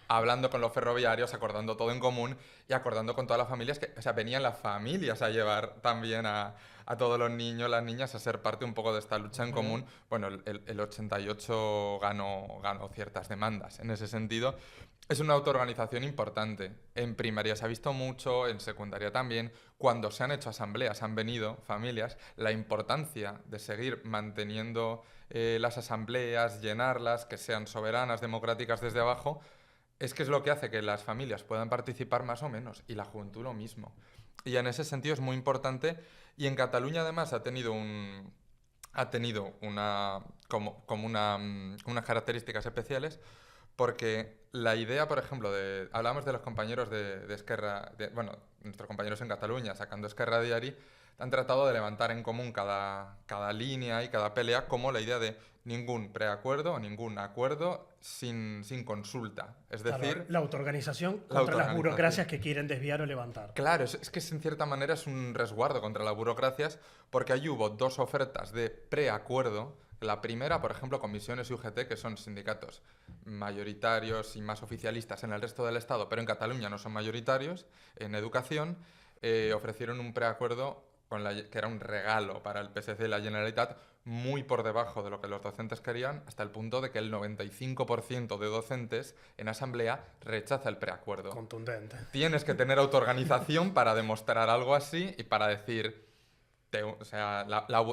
Speaker 3: hablando con los ferroviarios, acordando todo en común y acordando con todas las familias, o sea, venían las familias a llevar también a todos los niños, las niñas, a ser parte un poco de esta lucha en común. Bueno, el 88 ganó ciertas demandas en ese sentido. Es una autoorganización importante. En primaria se ha visto mucho, en secundaria también. Cuando se han hecho asambleas, han venido familias, la importancia de seguir manteniendo las asambleas, llenarlas, que sean soberanas, democráticas desde abajo, es que es lo que hace que las familias puedan participar más o menos, y la juventud lo mismo. Y en ese sentido es muy importante, y en Cataluña además ha tenido unas características especiales, porque la idea, por ejemplo, hablamos de los compañeros de Esquerra, bueno, nuestros compañeros en Cataluña, sacando Esquerra Diari, han tratado de levantar en común cada línea y cada pelea, como la idea de ningún preacuerdo o ningún acuerdo sin consulta. Es decir,
Speaker 2: claro, la autoorganización contra las burocracias que quieren desviar o levantar.
Speaker 3: Claro, es que en cierta manera es un resguardo contra las burocracias, porque ahí hubo 2 ofertas de preacuerdo. La primera, por ejemplo, Comisiones y UGT, que son sindicatos mayoritarios y más oficialistas en el resto del Estado, pero en Cataluña no son mayoritarios, en educación, ofrecieron un preacuerdo que era un regalo para el PSC y la Generalitat, muy por debajo de lo que los docentes querían, hasta el punto de que el 95% de docentes en asamblea rechaza el preacuerdo.
Speaker 2: Contundente.
Speaker 3: Tienes que tener autoorganización para demostrar algo así y para decir...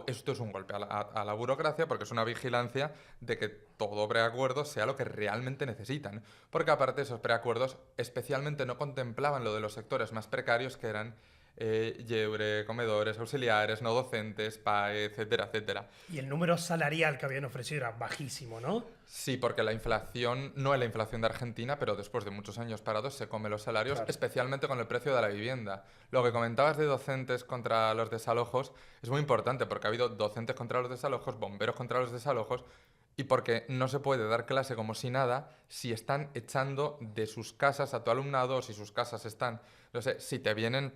Speaker 3: esto es un golpe a la burocracia, porque es una vigilancia de que todo preacuerdo sea lo que realmente necesitan. Porque aparte esos preacuerdos especialmente no contemplaban lo de los sectores más precarios, que eran lleure, comedores, auxiliares, no docentes, PAE, etcétera, etcétera.
Speaker 2: Y el número salarial que habían ofrecido era bajísimo, ¿no?
Speaker 3: Sí, porque la inflación no es la inflación de Argentina, pero después de muchos años parados se come los salarios,
Speaker 2: Claro.
Speaker 3: especialmente con el precio de la vivienda. Lo que comentabas de docentes contra los desalojos es muy importante porque ha habido docentes contra los desalojos, bomberos contra los desalojos, y porque no se puede dar clase como si nada si están echando de sus casas a tu alumnado o si sus casas están, no sé, si te vienen,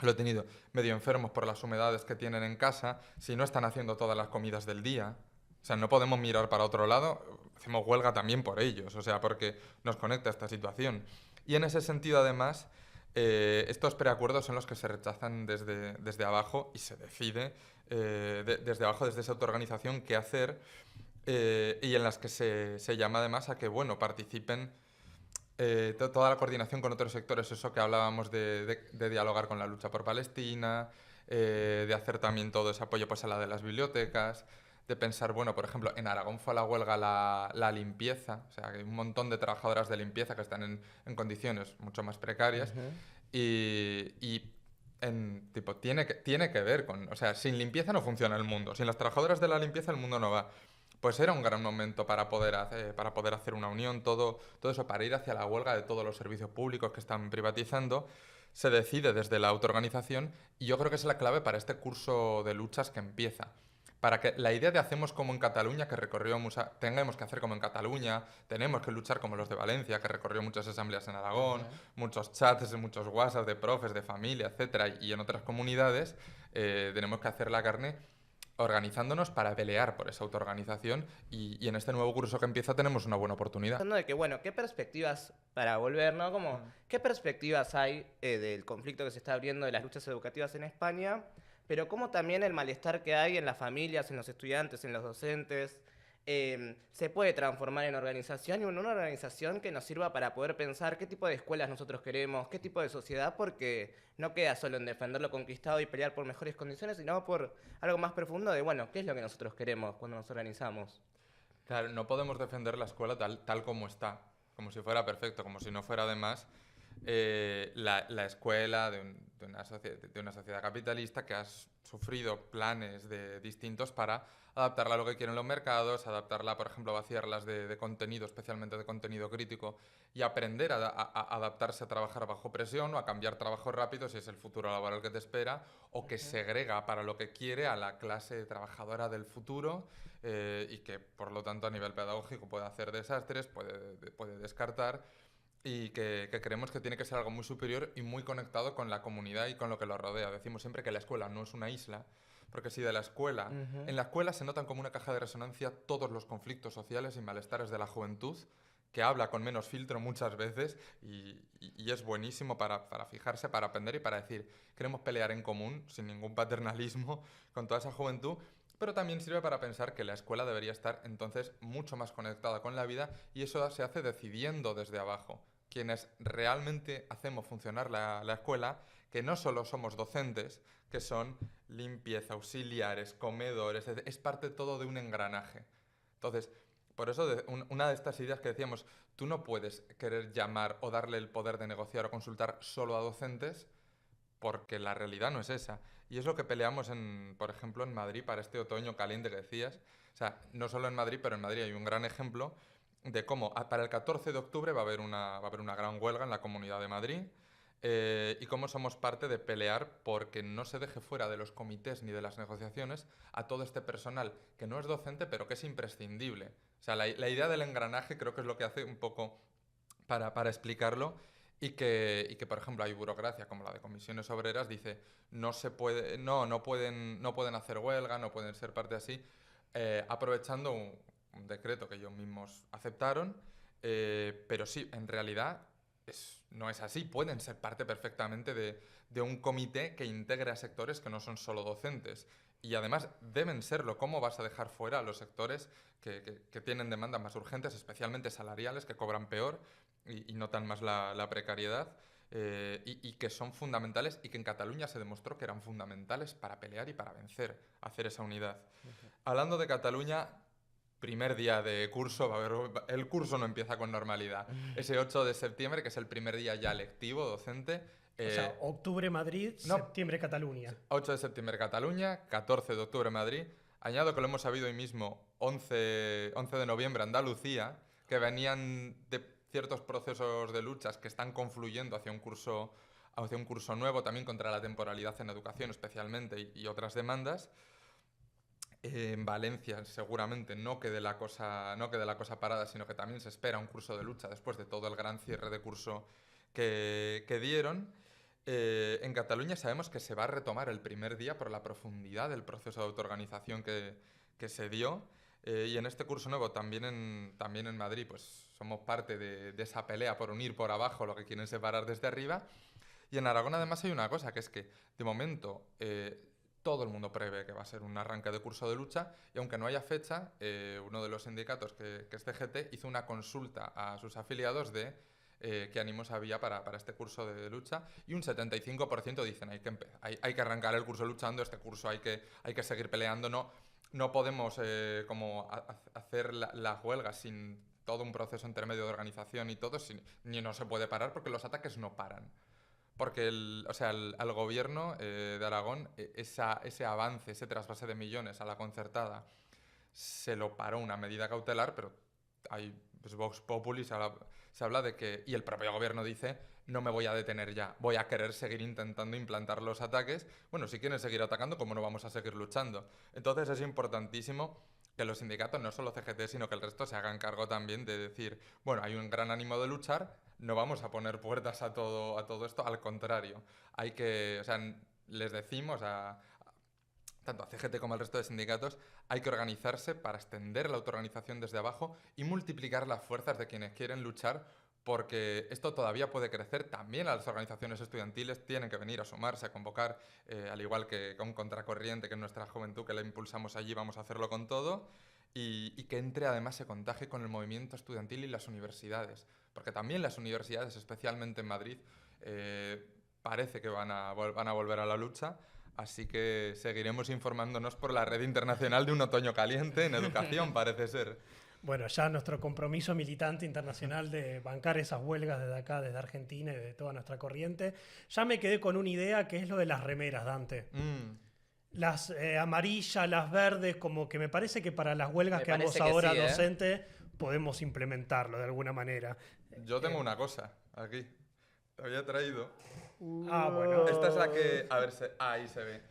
Speaker 3: lo he tenido, medio enfermos por las humedades que tienen en casa, si no están haciendo todas las comidas del día. O sea, no podemos mirar para otro lado, hacemos huelga también por ellos, o sea, porque nos conecta a esta situación. Y en ese sentido, además, estos preacuerdos son los que se rechazan desde abajo y se decide desde abajo, desde esa autoorganización, qué hacer y en las que se llama además a que, bueno, participen toda la coordinación con otros sectores, eso que hablábamos de dialogar con la lucha por Palestina, de hacer también todo ese apoyo pues, a la de las bibliotecas, de pensar, bueno, por ejemplo, en Aragón fue a la huelga la limpieza, o sea, hay un montón de trabajadoras de limpieza que están en condiciones mucho más precarias y tipo, tiene que ver con, o sea, sin limpieza no funciona el mundo, sin las trabajadoras de la limpieza el mundo no va. Pues era un gran momento para poder hacer una unión, todo eso, para ir hacia la huelga de todos los servicios públicos que están privatizando. Se decide desde la autoorganización y yo creo que es la clave para este curso de luchas que empieza. Para que la idea de hacemos como en Cataluña, que recorrió tengamos que hacer como en Cataluña, tenemos que luchar como los de Valencia, que recorrió muchas asambleas en Aragón, muchos chats, muchos WhatsApp de profes, de familia, etcétera, y en otras comunidades, tenemos que hacer la carne organizándonos para pelear por esa autoorganización y en este nuevo curso que empieza tenemos una buena oportunidad.
Speaker 1: Pensando de que, bueno, ¿qué perspectivas, para volver, ¿no? Como, ¿qué perspectivas hay del conflicto que se está abriendo de las luchas educativas en España? Pero como también el malestar que hay en las familias, en los estudiantes, en los docentes, se puede transformar en organización y en una organización que nos sirva para poder pensar qué tipo de escuelas nosotros queremos, qué tipo de sociedad, porque no queda solo en defender lo conquistado y pelear por mejores condiciones, sino por algo más profundo de, bueno, ¿qué es lo que nosotros queremos cuando nos organizamos?
Speaker 3: Claro, no podemos defender la escuela tal como está, como si fuera perfecto, como si no fuera además la escuela de una sociedad capitalista que ha sufrido planes distintos para adaptarla a lo que quieren los mercados, adaptarla, por ejemplo, a vaciarlas de contenido, especialmente de contenido crítico, y aprender a adaptarse a trabajar bajo presión o a cambiar trabajo rápido si es el futuro laboral que te espera, o que segrega para lo que quiere a la clase trabajadora del futuro y que, por lo tanto, a nivel pedagógico puede hacer desastres, puede descartar y que creemos que tiene que ser algo muy superior y muy conectado con la comunidad y con lo que lo rodea. Decimos siempre que la escuela no es una isla, porque si de la escuela, en la escuela se notan como una caja de resonancia todos los conflictos sociales y malestares de la juventud, que habla con menos filtro muchas veces y es buenísimo para fijarse, para aprender y para decir, queremos pelear en común, sin ningún paternalismo, con toda esa juventud, pero también sirve para pensar que la escuela debería estar entonces mucho más conectada con la vida y eso se hace decidiendo desde abajo. Quienes realmente hacemos funcionar la escuela, que no solo somos docentes, que son limpieza, auxiliares, comedores, es parte todo de un engranaje. Entonces, por eso una de estas ideas que decíamos, tú no puedes querer llamar o darle el poder de negociar o consultar solo a docentes, porque la realidad no es esa. Y es lo que peleamos, por ejemplo, en Madrid para este otoño caliente que decías. O sea, no solo en Madrid, pero en Madrid hay un gran ejemplo de cómo para el 14 de octubre va a haber una gran huelga en la Comunidad de Madrid y cómo somos parte de pelear porque no se deje fuera de los comités ni de las negociaciones a todo este personal que no es docente, pero que es imprescindible. O sea, la idea del engranaje creo que es lo que hace un poco para explicarlo y que, por ejemplo, hay burocracia como la de comisiones obreras, dice, no se puede, no pueden hacer huelga, no pueden ser parte así, aprovechando un decreto que ellos mismos aceptaron, pero sí, en realidad no es así, pueden ser parte perfectamente de un comité que integre a sectores que no son solo docentes. Y además deben serlo. ¿Cómo vas a dejar fuera a los sectores que tienen demandas más urgentes, especialmente salariales, que cobran peor y notan más la precariedad? Y que son fundamentales y que en Cataluña se demostró que eran fundamentales para pelear y para vencer, hacer esa unidad. Hablando de Cataluña, primer día de curso, el curso no empieza con normalidad. Ese 8 de septiembre, que es el primer día ya lectivo, docente.
Speaker 2: O sea, octubre Madrid,
Speaker 3: no,
Speaker 2: septiembre Cataluña.
Speaker 3: 8 de septiembre Cataluña, 14 de octubre Madrid. Añado que lo hemos sabido hoy mismo, 11 de noviembre Andalucía, que venían de ciertos procesos de luchas que están confluyendo hacia un curso nuevo, también contra la temporalidad en educación especialmente y otras demandas. En Valencia seguramente no quede la cosa parada, sino que también se espera un curso de lucha después de todo el gran cierre de curso que dieron. En Cataluña sabemos que se va a retomar el primer día por la profundidad del proceso de autoorganización que se dio. Y en este curso nuevo, también en Madrid, pues somos parte de esa pelea por unir por abajo lo que quieren separar desde arriba. Y en Aragón además hay una cosa, que es que de momento todo el mundo prevé que va a ser un arranque de curso de lucha, y aunque no haya fecha, uno de los sindicatos, que es CGT, hizo una consulta a sus afiliados de qué ánimos había para este curso de lucha, y un 75% dicen hay que arrancar el curso luchando, este curso hay que seguir peleando, no podemos hacer las huelgas sin todo un proceso intermedio de organización y todo, ni no se puede parar porque los ataques no paran. Porque al gobierno de Aragón, ese avance, ese trasvase de millones a la concertada, se lo paró una medida cautelar, pero hay Vox Populi, se habla de que, y el propio gobierno dice, no me voy a detener ya, voy a querer seguir intentando implantar los ataques. Bueno, si quieren seguir atacando, ¿cómo no vamos a seguir luchando? Entonces es importantísimo que los sindicatos, no solo CGT, sino que el resto se hagan cargo también de decir, bueno, hay un gran ánimo de luchar, no vamos a poner puertas a todo esto, al contrario, les decimos tanto a CGT como al resto de sindicatos, hay que organizarse para extender la autoorganización desde abajo y multiplicar las fuerzas de quienes quieren luchar, porque esto todavía puede crecer. También a las organizaciones estudiantiles tienen que venir a sumarse, a convocar, al igual que con Contracorriente, que es nuestra juventud, que la impulsamos allí, vamos a hacerlo con todo, y que entre, además, se contagie con el movimiento estudiantil y las universidades, porque también las universidades, especialmente en Madrid, parece que van a volver a la lucha. Así que seguiremos informándonos por la red internacional de un otoño caliente en educación, parece ser.
Speaker 2: Bueno, ya nuestro compromiso militante internacional de bancar esas huelgas desde acá, desde Argentina y de toda nuestra corriente. Ya me quedé con una idea, que es lo de las remeras, Dante. Las amarillas, las verdes, como que me parece que para las huelgas que vamos ahora
Speaker 1: sí,
Speaker 2: docentes podemos implementarlo de alguna manera.
Speaker 3: Yo tengo una cosa aquí. Te había traído.
Speaker 2: Bueno.
Speaker 3: Esta es la que... A ver, ahí se ve.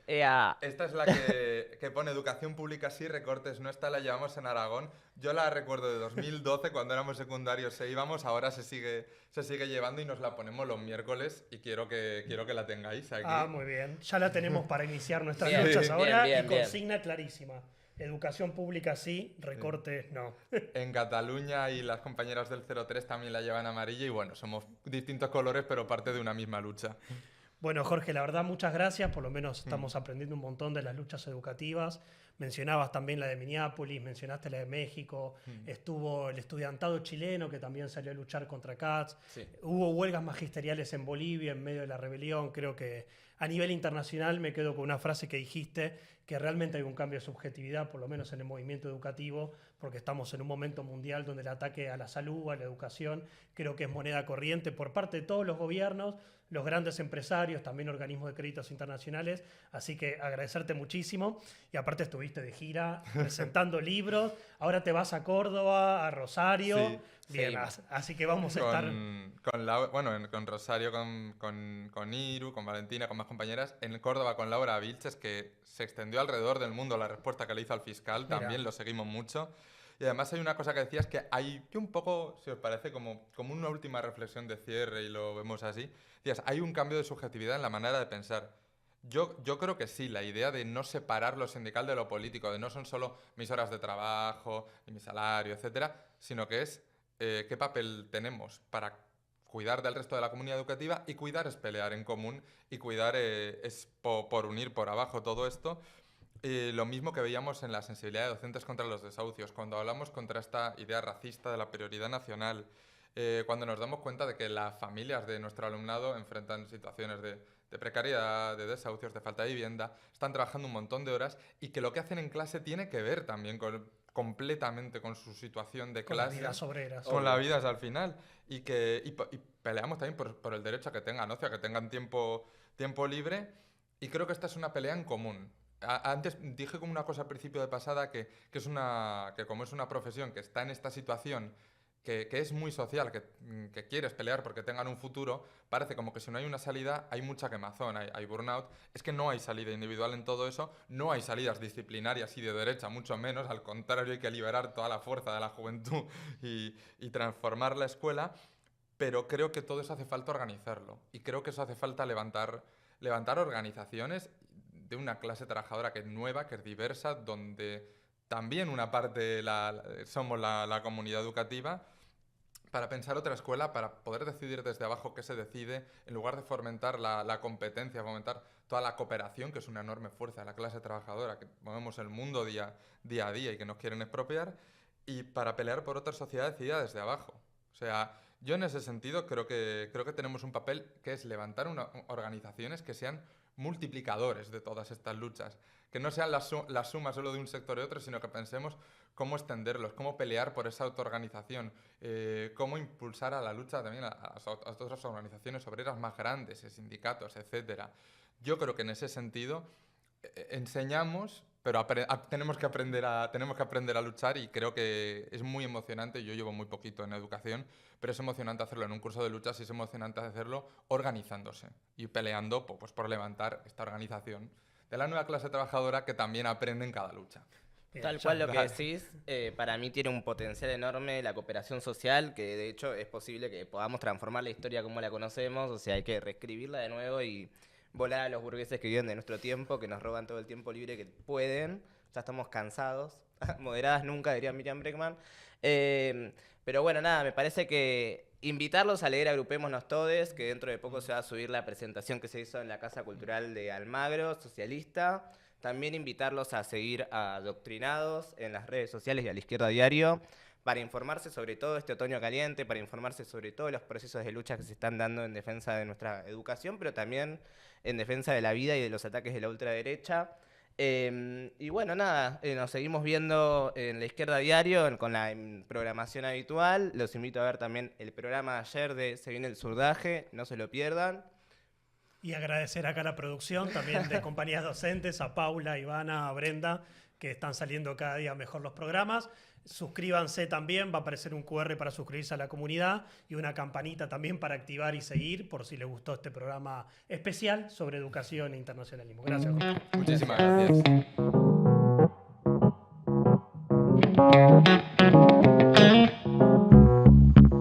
Speaker 3: Esta es la que pone educación pública sí, recortes no. Esta la llevamos en Aragón. Yo la recuerdo de 2012, cuando éramos secundarios se íbamos. Ahora se sigue llevando y nos la ponemos los miércoles. Y quiero que la tengáis aquí.
Speaker 2: Muy bien. Ya la tenemos para iniciar nuestras
Speaker 1: Bien,
Speaker 2: luchas ahora.
Speaker 1: bien,
Speaker 2: Y consigna clarísima. Educación pública sí, recortes no.
Speaker 3: En Cataluña, y las compañeras del 03 también la llevan amarilla, y bueno, somos distintos colores, pero parte de una misma lucha.
Speaker 2: Bueno, Jorge, la verdad, muchas gracias. Por lo menos estamos aprendiendo un montón de las luchas educativas. Mencionabas también la de Minneapolis, mencionaste la de México. Estuvo el estudiantado chileno, que también salió a luchar contra CATS.
Speaker 1: Sí.
Speaker 2: Hubo huelgas magisteriales en Bolivia en medio de la rebelión. Creo que a nivel internacional me quedo con una frase que dijiste, que realmente hay un cambio de subjetividad, por lo menos en el movimiento educativo, porque estamos en un momento mundial donde el ataque a la salud, a la educación, creo que es moneda corriente por parte de todos los gobiernos, los grandes empresarios, también organismos de créditos internacionales. Así que agradecerte muchísimo. Y aparte estuviste de gira presentando libros. Ahora te vas a Córdoba, a Rosario.
Speaker 3: Sí,
Speaker 2: Bien, así que vamos a estar...
Speaker 3: Con Rosario, con Iru, con Valentina, con más compañeras. En Córdoba con Laura Vilches, que se extendió alrededor del mundo la respuesta que le hizo al fiscal.
Speaker 2: Mira.
Speaker 3: También lo seguimos mucho. Y además hay una cosa que decías, que hay que un poco, si os parece, como una última reflexión de cierre, y lo vemos así. Decías, hay un cambio de subjetividad en la manera de pensar. Yo creo que sí, la idea de no separar lo sindical de lo político, de no son solo mis horas de trabajo y mi salario, etcétera, sino que es qué papel tenemos para cuidar del resto de la comunidad educativa, y cuidar es pelear en común, y cuidar es por unir por abajo todo esto. Lo mismo que veíamos en la sensibilidad de docentes contra los desahucios, cuando hablamos contra esta idea racista de la prioridad nacional, cuando nos damos cuenta de que las familias de nuestro alumnado enfrentan situaciones de precariedad, de desahucios, de falta de vivienda, están trabajando un montón de horas, y que lo que hacen en clase tiene que ver también con completamente con su situación de
Speaker 2: Con las
Speaker 3: clase,
Speaker 2: vidas obreras.
Speaker 3: con las vidas al final, y peleamos también por el derecho a que tengan ocio, a que tengan tiempo libre, y creo que esta es una pelea en común. Antes dije como una cosa al principio de pasada que como es una profesión que está en esta situación, que es muy social, que quieres pelear porque tengan un futuro, parece como que si no hay una salida hay mucha quemazón, hay burnout. Es que no hay salida individual en todo eso, no hay salidas disciplinarias y de derecha, mucho menos. Al contrario, hay que liberar toda la fuerza de la juventud y transformar la escuela. Pero creo que todo eso hace falta organizarlo. Y creo que eso hace falta levantar organizaciones de una clase trabajadora que es nueva, que es diversa, donde también una parte somos la comunidad educativa, para pensar otra escuela, para poder decidir desde abajo qué se decide, en lugar de fomentar la competencia, fomentar toda la cooperación, que es una enorme fuerza de la clase trabajadora, que movemos el mundo día a día y que nos quieren expropiar, y para pelear por otra sociedad decidida desde abajo. O sea, yo en ese sentido creo que tenemos un papel que es levantar organizaciones que sean multiplicadores de todas estas luchas, que no sean la suma solo de un sector y otro, sino que pensemos cómo extenderlos, cómo pelear por esa autoorganización, cómo impulsar a la lucha también a otras organizaciones obreras más grandes, sindicatos, etcétera. Yo creo que en ese sentido enseñamos, pero tenemos que aprender a luchar, y creo que es muy emocionante. Yo llevo muy poquito en educación, pero es emocionante hacerlo en un curso de luchas y es emocionante hacerlo organizándose y peleando pues, por levantar esta organización de la nueva clase trabajadora que también aprende en cada lucha.
Speaker 1: Tal cual lo que decís, para mí tiene un potencial enorme la cooperación social, que de hecho es posible que podamos transformar la historia como la conocemos, o sea, hay que reescribirla de nuevo y volar a los burgueses que viven de nuestro tiempo, que nos roban todo el tiempo libre que pueden, ya estamos cansados, moderadas nunca, diría Miriam Bregman. Pero bueno, nada, me parece que invitarlos a leer Agrupémonos Todes, que dentro de poco se va a subir la presentación que se hizo en la Casa Cultural de Almagro, socialista. También invitarlos a seguir a Adoctrinados en las redes sociales y a La Izquierda Diario para informarse sobre todo este otoño caliente, para informarse sobre todos los procesos de lucha que se están dando en defensa de nuestra educación, pero también en defensa de la vida y de los ataques de la ultraderecha. Y bueno, nada, nos seguimos viendo en La Izquierda Diario con la programación habitual. Los invito a ver también el programa de ayer de Se viene el surdaje, no se lo pierdan.
Speaker 2: Y agradecer acá a la producción, también de compañías docentes, a Paula, a Ivana, a Brenda, que están saliendo cada día mejor los programas. Suscríbanse también, va a aparecer un QR para suscribirse a la comunidad y una campanita también para activar y seguir, por si les gustó este programa especial sobre educación e internacionalismo. Gracias, Jorge.
Speaker 3: Muchísimas gracias.